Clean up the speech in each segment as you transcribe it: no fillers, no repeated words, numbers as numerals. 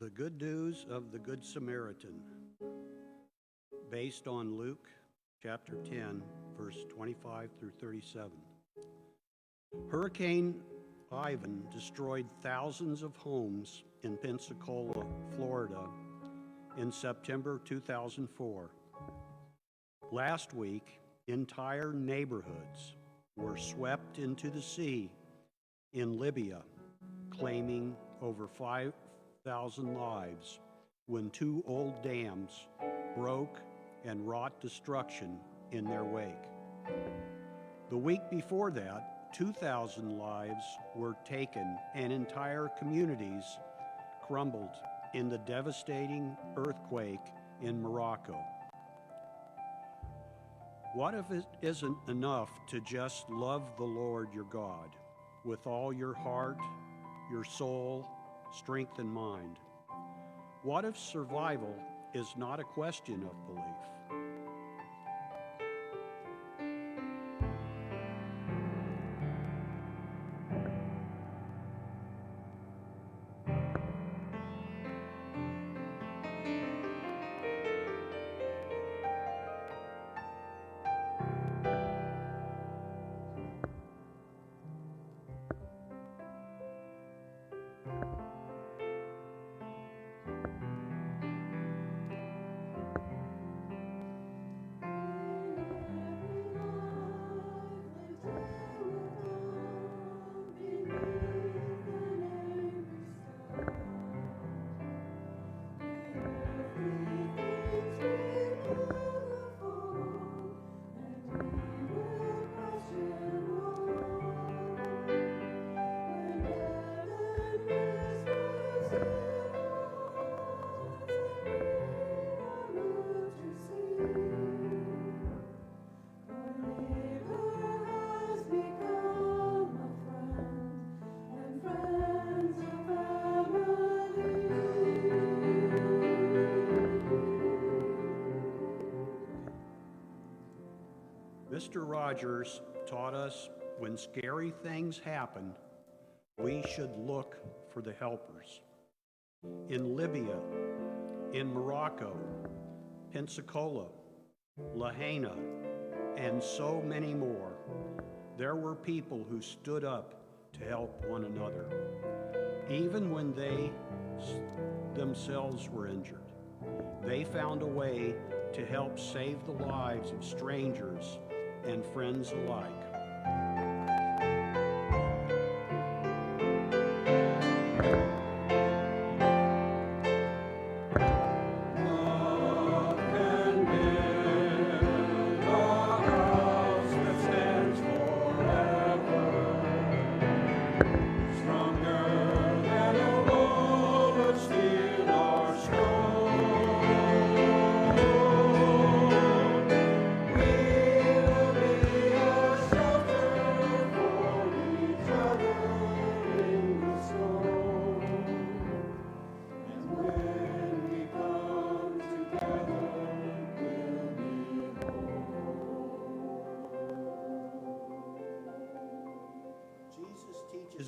The Good News of the Good Samaritan, based on Luke chapter 10, verse 25 through 37. Hurricane Ivan destroyed thousands of homes in Pensacola, Florida in September 2004. Last week, entire neighborhoods were swept into the sea in Libya, claiming over 5,000 lives when two old dams broke and wrought destruction in their wake. The week before that, 2,000 lives were taken and entire communities crumbled in the devastating earthquake in Morocco. What if it isn't enough to just love the Lord your God with all your heart, your soul, strength, and mind? What if survival is not a question of belief? Mr. Rogers taught us when scary things happen, we should look for the helpers. In Libya, in Morocco, Pensacola, Lahaina, and so many more, there were people who stood up to help one another, even when they themselves were injured. They found a way to help save the lives of strangers and friends alike.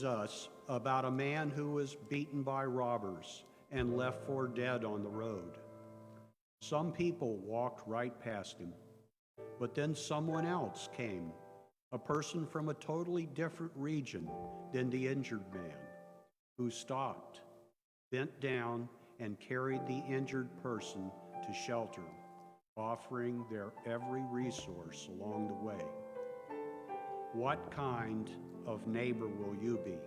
Us about a man who was beaten by robbers and left for dead on the road. Some people walked right past him, but then someone else came, a person from a totally different region than the injured man, who stopped, bent down, and carried the injured person to shelter, offering their every resource along the way. What kind of neighbor will you be?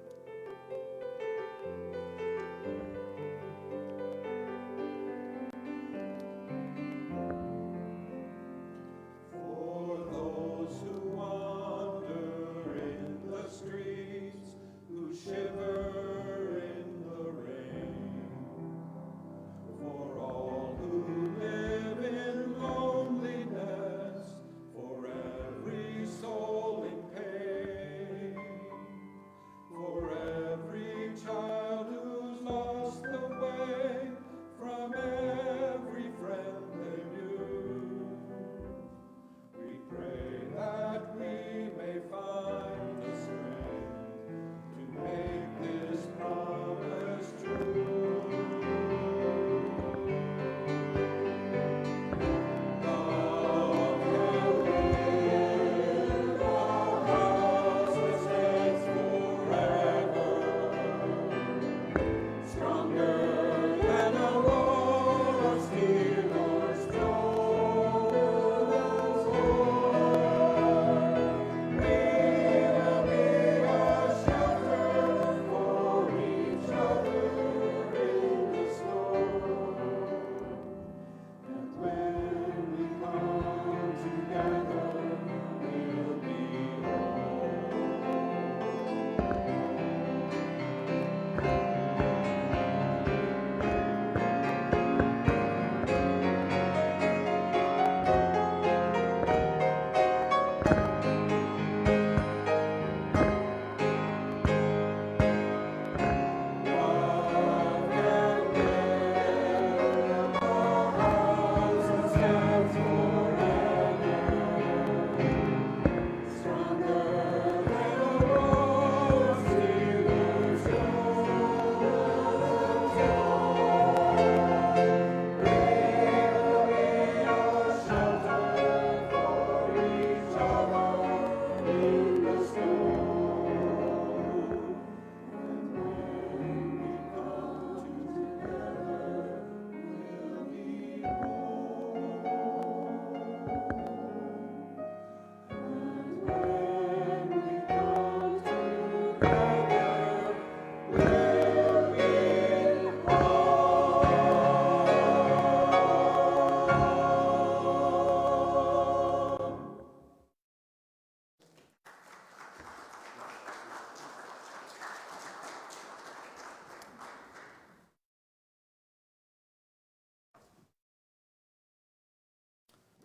For those who wander in the streets, who shiver in the rain, for all who live in loneliness, for every soul in pain, for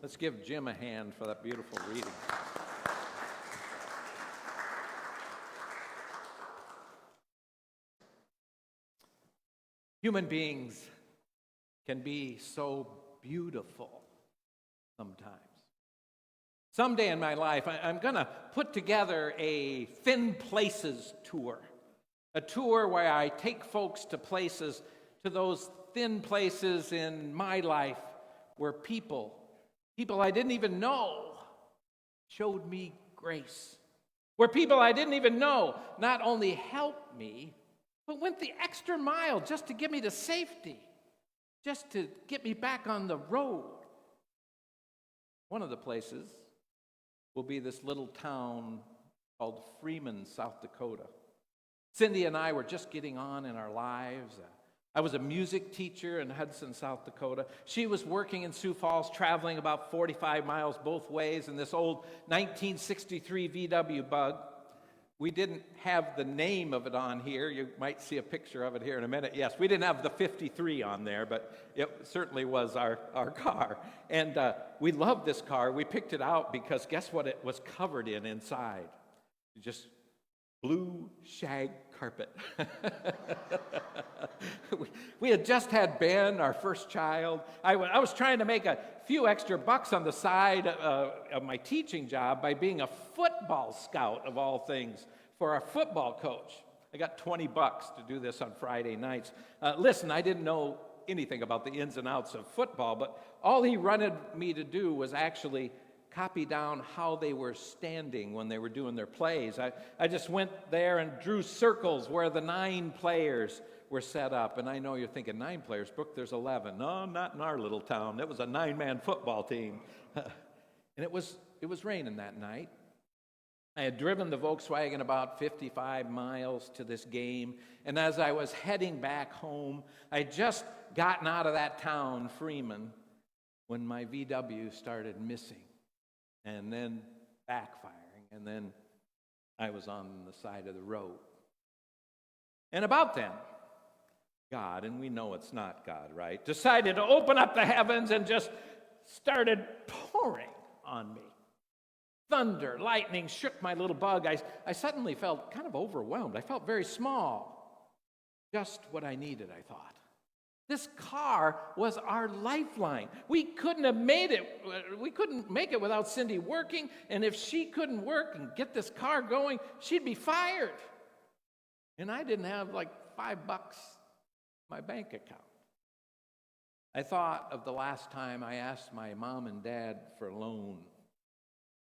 Let's give Jim a hand for that beautiful reading. Human beings can be so beautiful sometimes. Someday in my life, I'm going to put together a Thin Places tour, a tour where I take folks to places, to those thin places in my life where people I didn't even know showed me grace, where people I didn't even know not only helped me, but went the extra mile just to get me to safety, just to get me back on the road. One of the places will be this little town called Freeman, South Dakota. Cindy and I were just getting on in our lives. I was a music teacher in Hudson, South Dakota. She was working in Sioux Falls, traveling about 45 miles both ways in this old 1963 VW Bug. We didn't have the name of it on here. You might see a picture of it here in a minute. Yes, we didn't have the 53 on there, but it certainly was our car. And we loved this car. We picked it out because guess what it was covered in inside? Just blue shag carpet. We had just had Ben, our first child. I was trying to make a few extra bucks on the side of my teaching job by being a football scout, of all things, for our football coach. I got $20 to do this on Friday nights. Listen, I didn't know anything about the ins and outs of football, but all he wanted me to do was actually copy down how they were standing when they were doing their plays. I just went there and drew circles where the 9 players were set up. And I know you're thinking, 9 players, Brook, there's 11. No, not in our little town. It was a 9-man football team. And it was raining that night. I had driven the Volkswagen about 55 miles to this game. And as I was heading back home, I had just gotten out of that town, Freeman, when my VW started missing. And then backfiring, and then I was on the side of the road. And about then, God, and we know it's not God, right, decided to open up the heavens and just started pouring on me. Thunder, lightning shook my little bug. I suddenly felt kind of overwhelmed. I felt very small. Just what I needed, I thought. This car was our lifeline. We couldn't have made it. We couldn't make it without Cindy working. And if she couldn't work and get this car going, she'd be fired. And I didn't have like $5 in my bank account. I thought of the last time I asked my mom and dad for a loan.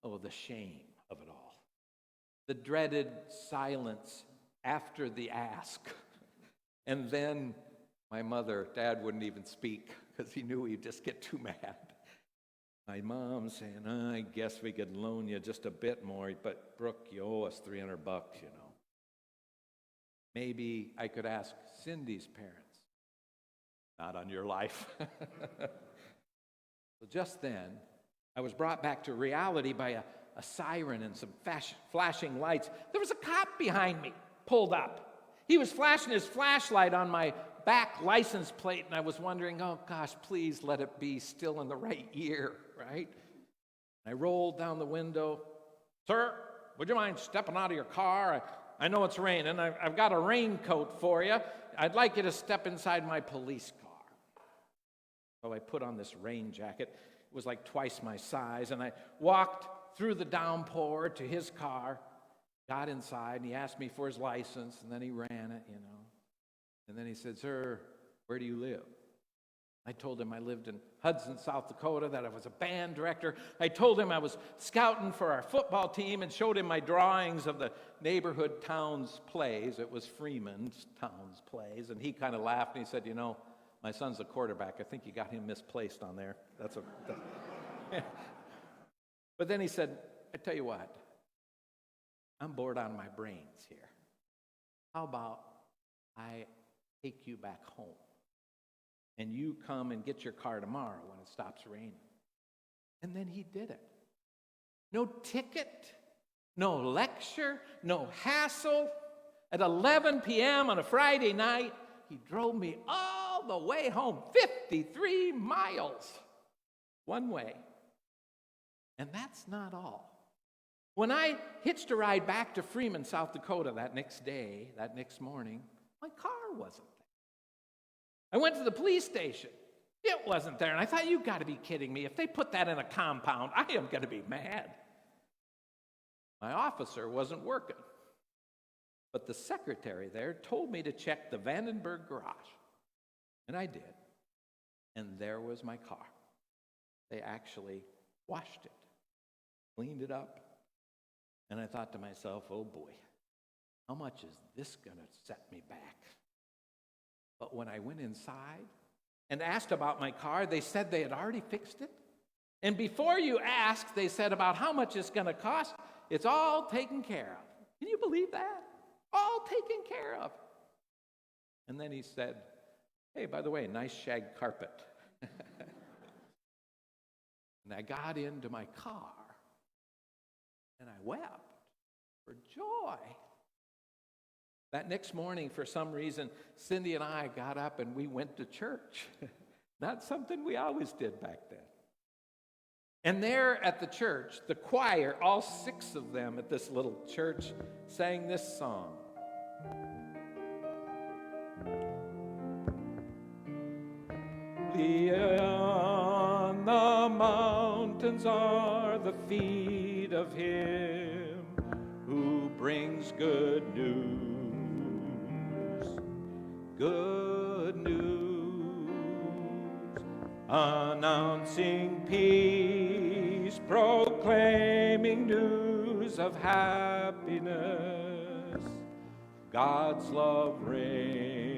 Oh, the shame of it all. The dreaded silence after the ask. And then my mother, Dad wouldn't even speak because he knew he'd just get too mad. My mom saying, I guess we could loan you just a bit more, but Brook, you owe us $300, you know. Maybe I could ask Cindy's parents. Not on your life. So just then, I was brought back to reality by a siren and some flashing lights. There was a cop behind me, pulled up. He was flashing his flashlight on my back license plate, and I was wondering, oh gosh, please let it be still in the right year, right? I rolled down the window. Sir, would you mind stepping out of your car? I know it's raining. I've got a raincoat for you. I'd like you to step inside my police car. So I put on this rain jacket. It was like twice my size, and I walked through the downpour to his car, got inside, and he asked me for his license, and then he ran it, you know. And then he said, sir, where do you live? I told him I lived in Hudson, South Dakota, that I was a band director. I told him I was scouting for our football team and showed him my drawings of the neighborhood towns plays. It was Freeman's towns plays. And he kind of laughed and he said, you know, my son's a quarterback. I think you got him misplaced on there. But then he said, I tell you what, I'm bored out of my brains here. How about I take you back home, and you come and get your car tomorrow when it stops raining. And then he did it. No ticket, no lecture, no hassle. At 11 p.m. on a Friday night, he drove me all the way home, 53 miles, one way. And that's not all. When I hitched a ride back to Freeman, South Dakota that next day, that next morning, my car wasn't there. I went to the police station. It wasn't there. And I thought, you've got to be kidding me. If they put that in a compound, I am going to be mad. My officer wasn't working. But the secretary there told me to check the Vandenberg garage. And I did. And there was my car. They actually washed it, cleaned it up. And I thought to myself, oh boy, how much is this going to set me back? But when I went inside and asked about my car, they said they had already fixed it. And before you asked, they said about how much it's going to cost, it's all taken care of. Can you believe that? All taken care of. And then he said, hey, by the way, nice shag carpet. And I got into my car and I wept for joy. That next morning, for some reason, Cindy and I got up and we went to church. Not something we always did back then. And there at the church, the choir, all 6 of them at this little church, sang this song. Beyond the mountains are the feet of him who brings good news, announcing peace, proclaiming news of happiness. God's love reigns.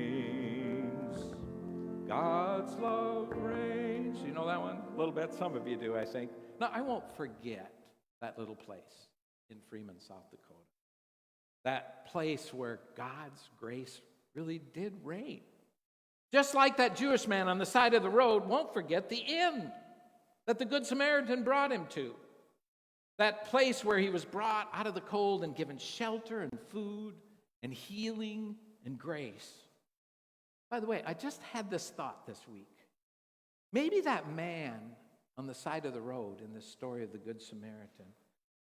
God's love reigns. You know that one? A little bit. Some of you do, I think. No, I won't forget that little place in Freeman, South Dakota. That place where God's grace really did reign. Just like that Jewish man on the side of the road won't forget the inn that the Good Samaritan brought him to. That place where he was brought out of the cold and given shelter and food and healing and grace. By the way, I just had this thought this week. Maybe that man on the side of the road in this story of the Good Samaritan,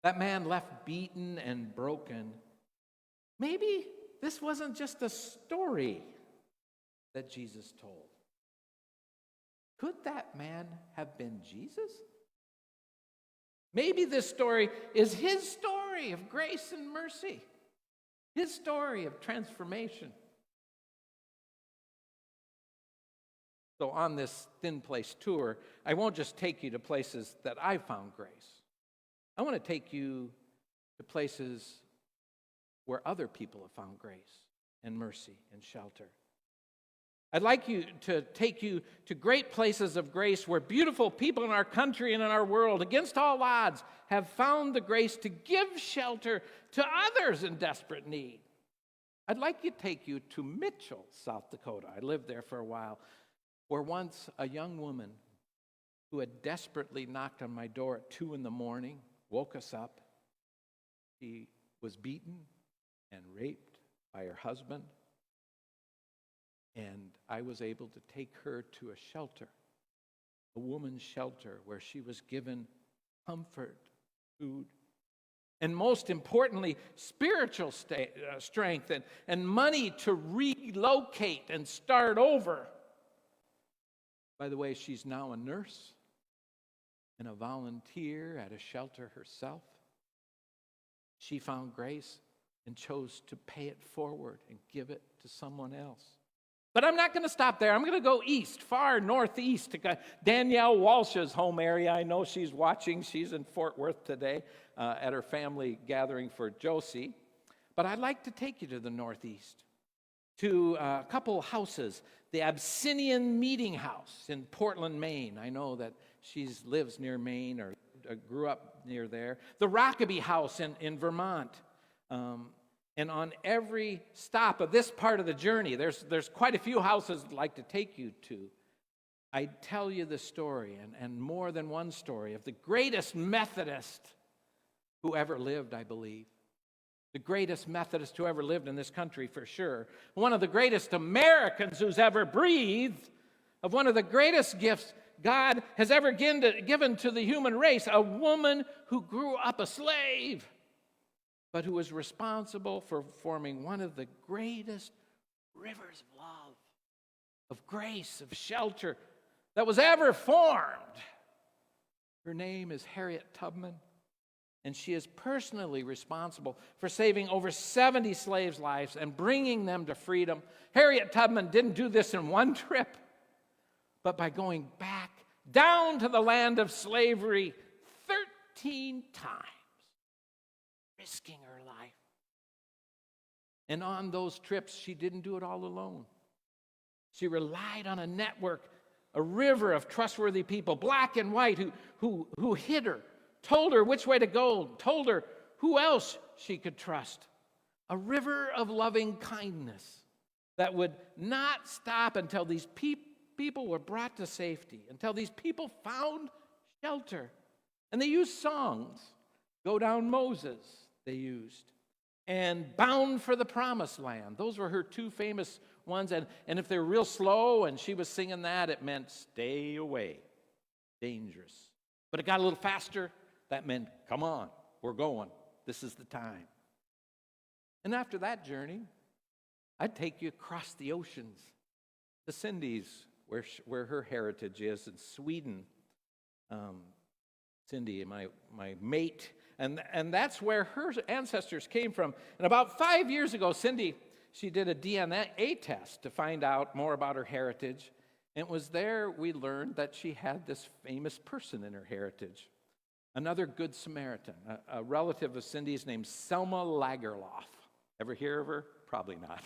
that man left beaten and broken, maybe this wasn't just a story that Jesus told. Could that man have been Jesus? Maybe this story is his story of grace and mercy, his story of transformation. So on this Thin Place tour, I won't just take you to places that I found grace. I want to take you to places where other people have found grace and mercy and shelter. I'd like to take you to great places of grace where beautiful people in our country and in our world, against all odds, have found the grace to give shelter to others in desperate need. I'd like to take you to Mitchell, South Dakota. I lived there for a while, where once a young woman who had desperately knocked on my door at 2 a.m. woke us up. She was beaten and raped by her husband. And I was able to take her to a shelter, a woman's shelter, where she was given comfort, food, and most importantly, spiritual strength and money to relocate and start over. By the way, she's now a nurse and a volunteer at a shelter herself. She found grace and chose to pay it forward and give it to someone else. But I'm not going to stop there. I'm going to go east, far northeast, to Danielle Walsh's home area. I know she's watching. She's in Fort Worth today at her family gathering for Josie. But I'd like to take you to the northeast, to a couple houses. The Abyssinian Meeting House in Portland, Maine. I know that she lives near Maine or grew up near there. The Rockaby House in Vermont. And on every stop of this part of the journey, there's quite a few houses I'd like to take you to. I tell you the story, and more than one story, of the greatest Methodist who ever lived, I believe. The greatest Methodist who ever lived in this country, for sure. One of the greatest Americans who's ever breathed. Of one of the greatest gifts God has ever given to the human race, a woman who grew up a slave, but who was responsible for forming one of the greatest rivers of love, of grace, of shelter that was ever formed. Her name is Harriet Tubman, and she is personally responsible for saving over 70 slaves' lives and bringing them to freedom. Harriet Tubman didn't do this in one trip, but by going back down to the land of slavery 13 times, risking her life. And on those trips, she didn't do it all alone. She relied on a network, a river of trustworthy people, black and white, who hid her, told her which way to go, told her who else she could trust. A river of loving kindness that would not stop until these people were brought to safety, until these people found shelter. And they used songs. Go Down Moses, they used. And Bound for the Promised Land. Those were her two famous ones. And if they were real slow and she was singing that, it meant stay away, dangerous. But it got a little faster. That meant, come on, we're going. This is the time. And after that journey, I'd take you across the oceans to Cindy's, where her heritage is in Sweden. Cindy, my mate, and that's where her ancestors came from. And about 5 years ago, Cindy, she did a DNA test to find out more about her heritage. And it was there we learned that she had this famous person in her heritage, another Good Samaritan, a relative of Cindy's named Selma Lagerlof. Ever hear of her? Probably not.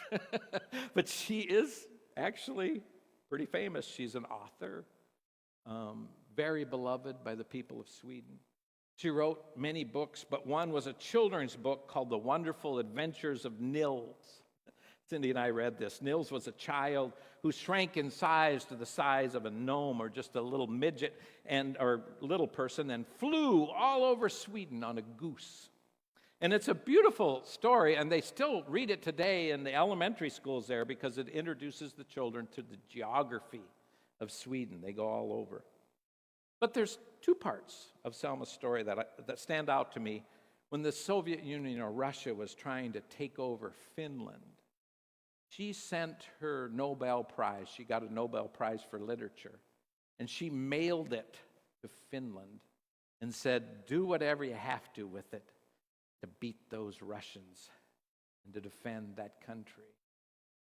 But she is actually pretty famous. She's an author, very beloved by the people of Sweden. She wrote many books, but one was a children's book called The Wonderful Adventures of Nils. Cindy and I read this. Nils was a child who shrank in size to the size of a gnome or just a little midget or little person and flew all over Sweden on a goose. And it's a beautiful story, and they still read it today in the elementary schools there because it introduces the children to the geography of Sweden. They go all over. But there's two parts of Selma's story that stand out to me. When the Soviet Union or Russia was trying to take over Finland, she sent her Nobel Prize. She got a Nobel Prize for literature. And she mailed it to Finland and said, do whatever you have to with it to beat those Russians and to defend that country.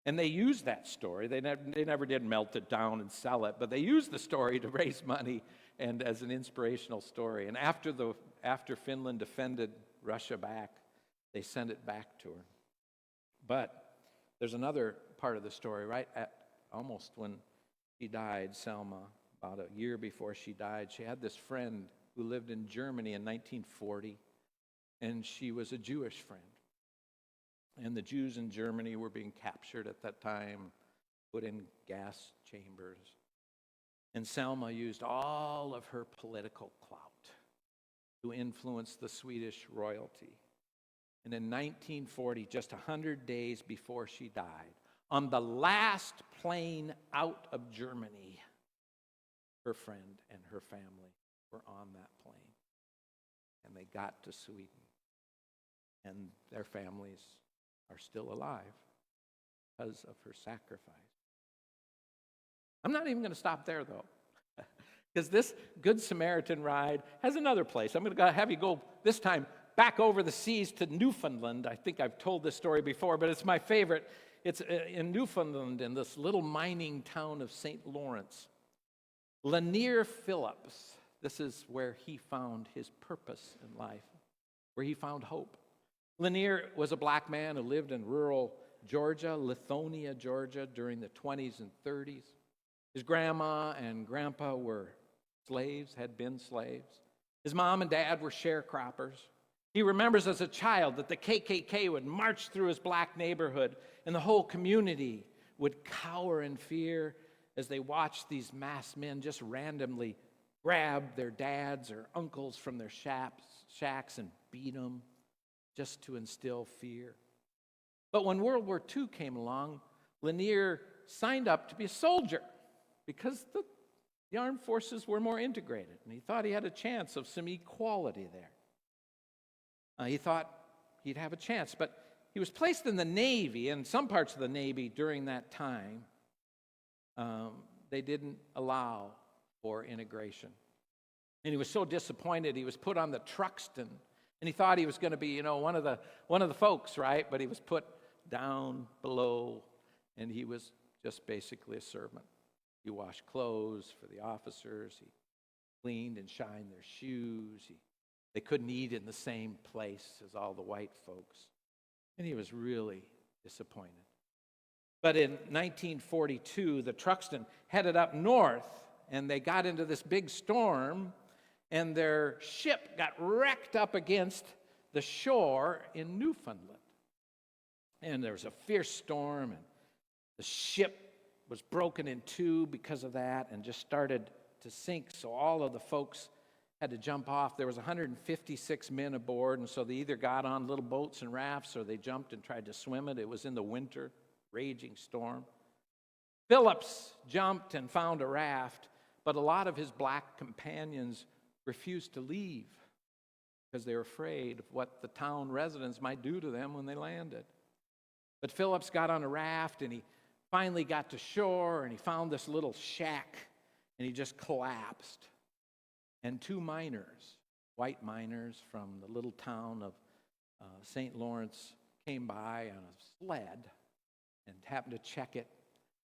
And they used that story. They never did melt it down and sell it, but they used the story to raise money and as an inspirational story. And after Finland defended Russia back, they sent it back to her. But there's another part of the story, right at almost when she died, Selma, about a year before she died, she had this friend who lived in Germany in 1940, and she was a Jewish friend. And the Jews in Germany were being captured at that time, put in gas chambers. And Selma used all of her political clout to influence the Swedish royalty. And in 1940, just 100 days before she died, on the last plane out of Germany, her friend and her family were on that plane. And they got to Sweden. And their families are still alive because of her sacrifice. I'm not even going to stop there, though, because this Good Samaritan ride has another place. I'm going to have you go this time back over the seas to Newfoundland. I think I've told this story before, but it's my favorite. It's in Newfoundland, in this little mining town of St. Lawrence. Lanier Phillips, this is where he found his purpose in life, where he found hope. Lanier was a black man who lived in rural Georgia, Lithonia, Georgia, during the 20s and 30s. His grandma and grandpa were slaves, had been slaves. His mom and dad were sharecroppers. He remembers as a child that the KKK would march through his black neighborhood, and the whole community would cower in fear as they watched these masked men just randomly grab their dads or uncles from their shacks and beat them, just to instill fear. But when World War II came along, Lanier signed up to be a soldier because the The armed forces were more integrated, and he thought he had a chance of some equality there. He thought he'd have a chance, but he was placed in the Navy, and some parts of the Navy during that time, they didn't allow for integration. And he was so disappointed, he was put on the Truxton, and he thought he was going to be, one of the folks, right? But he was put down below, and he was just basically a servant. He washed clothes for the officers. He cleaned and shined their shoes. They couldn't eat in the same place as all the white folks. And he was really disappointed. But in 1942, the Truxton headed up north, and they got into this big storm, and their ship got wrecked up against the shore in Newfoundland. And there was a fierce storm, and the ship was broken in two because of that and just started to sink. So all of the folks had to jump off. There was 156 men aboard, and so they either got on little boats and rafts or they jumped and tried to swim it. It was in the winter, raging storm. Phillips jumped and found a raft, but a lot of his black companions refused to leave because they were afraid of what the town residents might do to them when they landed. But Phillips got on a raft, and he finally got to shore, and he found this little shack, and he just collapsed. And two miners, white miners from the little town of St. Lawrence, came by on a sled and happened to check it,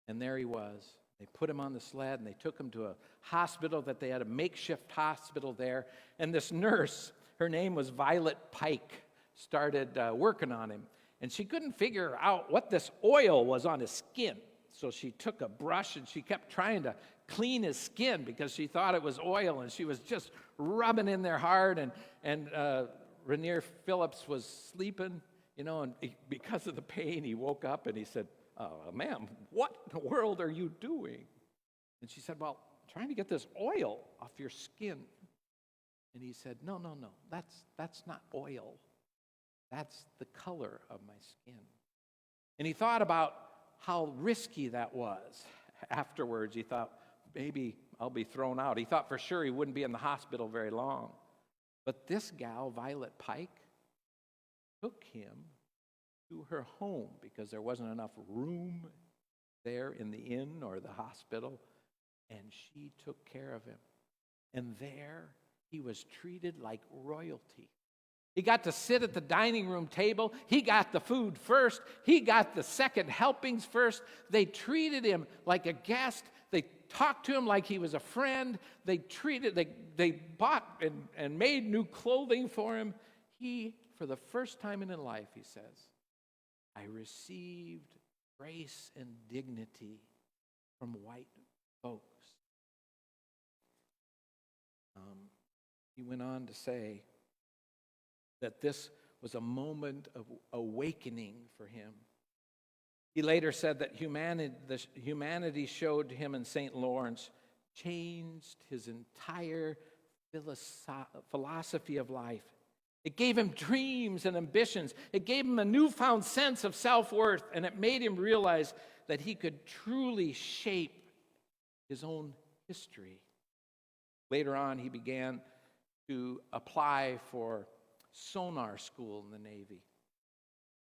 and there he was. They put him on the sled, and they took him to a hospital that they had, a makeshift hospital there, and this nurse, her name was Violet Pike, started working on him. And she couldn't figure out what this oil was on his skin. So she took a brush and she kept trying to clean his skin because she thought it was oil, and she was just rubbing in there hard. And Rainier Phillips was sleeping, and because of the pain, he woke up and he said, "Ma'am, what in the world are you doing?" And she said, "Well, I'm trying to get this oil off your skin." And he said, No, that's not oil. That's the color of my skin. And he thought about how risky that was. Afterwards, he thought, maybe I'll be thrown out. He thought for sure he wouldn't be in the hospital very long. But this gal, Violet Pike, took him to her home because there wasn't enough room there in the inn or the hospital, and she took care of him. And there he was treated like royalty. He got to sit at the dining room table. He got the food first. He got the second helpings first. They treated him like a guest. They talked to him like he was a friend. They bought and made new clothing for him. He, for the first time in his life, he says, I received grace and dignity from white folks. He went on to say that this was a moment of awakening for him. He later said that humanity showed him in St. Lawrence changed his entire philosophy of life. It gave him dreams and ambitions. It gave him a newfound sense of self-worth, and it made him realize that he could truly shape his own history. Later on, he began to apply for sonar school in the Navy.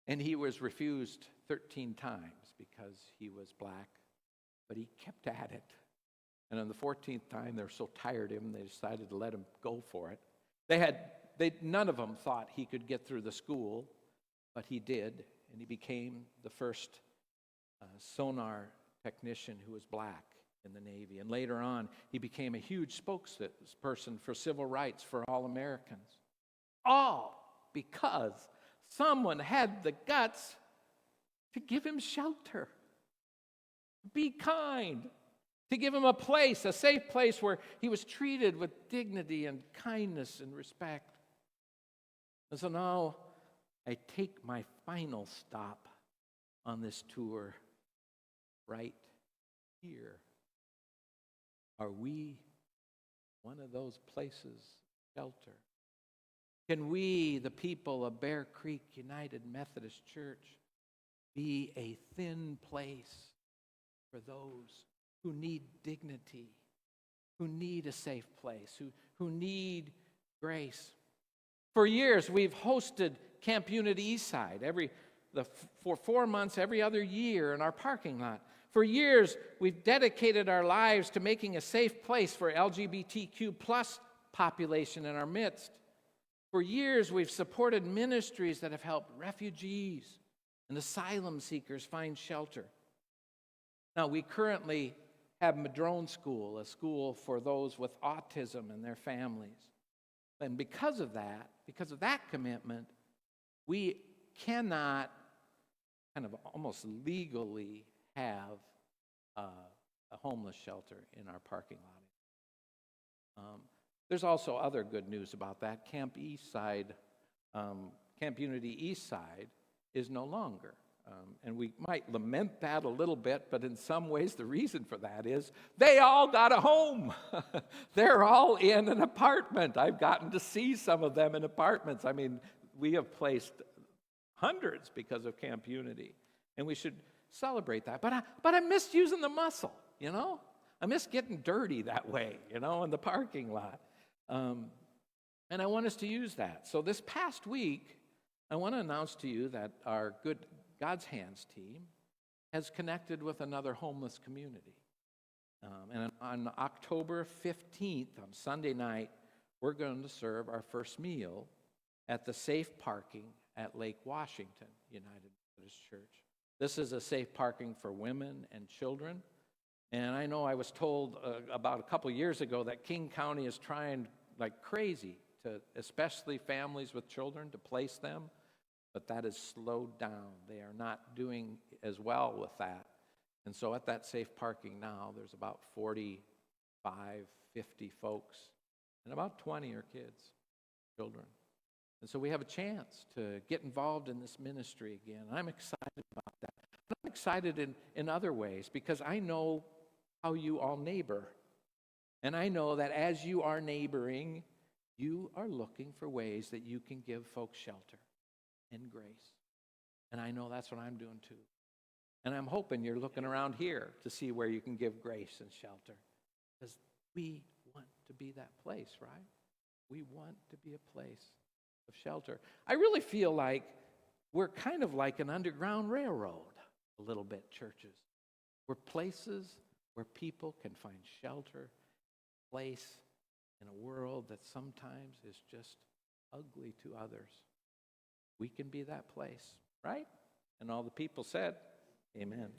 And he was refused 13 times because he was black, but he kept at it. And on the 14th time, they were so tired of him, they decided to let him go for it. None of them thought he could get through the school, but he did, and he became the first sonar technician who was black in the Navy. And later on, he became a huge spokesperson for civil rights for all Americans. All because someone had the guts to give him shelter, be kind, to give him a place, a safe place where he was treated with dignity and kindness and respect. And so now I take my final stop on this tour right here. Are we one of those places of shelter? Can we, the people of Bear Creek United Methodist Church, be a thin place for those who need dignity who need a safe place, who need grace. For years, we've hosted Camp Unity Eastside for 4 months every other year in our parking lot. For years, we've dedicated our lives to making a safe place for LGBTQ plus population in our midst. For years, we've supported ministries that have helped refugees and asylum seekers find shelter. Now, we currently have Madrone School, a school for those with autism and their families. And because of that commitment, we cannot kind of almost legally have a homeless shelter in our parking lot. There's also other good news about that. Camp Unity Eastside is no longer. And we might lament that a little bit, but in some ways the reason for that is they all got a home. They're all in an apartment. I've gotten to see some of them in apartments. I mean, we have placed hundreds because of Camp Unity, and we should celebrate that. But I miss using the muscle, you know? I miss getting dirty that way, you know, in the parking lot. And I want us to use that. So this past week, I want to announce to you that our good God's Hands team has connected with another homeless community. And on October 15th, on Sunday night, we're going to serve our first meal at the safe parking at Lake Washington United Methodist Church. This is a safe parking for women and children. And I know I was told about a couple years ago that King County is trying like crazy to, especially families with children, to place them. But that has slowed down. They are not doing as well with that. And so at that safe parking now, there's about 45, 50 folks, and about 20 are kids, children. And so we have a chance to get involved in this ministry again. I'm excited about that. But I'm excited in other ways because I know how you all neighbor. And I know that as you are neighboring, you are looking for ways that you can give folks shelter and grace. And I know that's what I'm doing too. And I'm hoping you're looking around here to see where you can give grace and shelter. Because we want to be that place, right? We want to be a place of shelter. I really feel like we're kind of like an underground railroad, a little bit, churches. We're places where people can find shelter, place in a world that sometimes is just ugly to others. We can be that place, right? And all the people said, amen.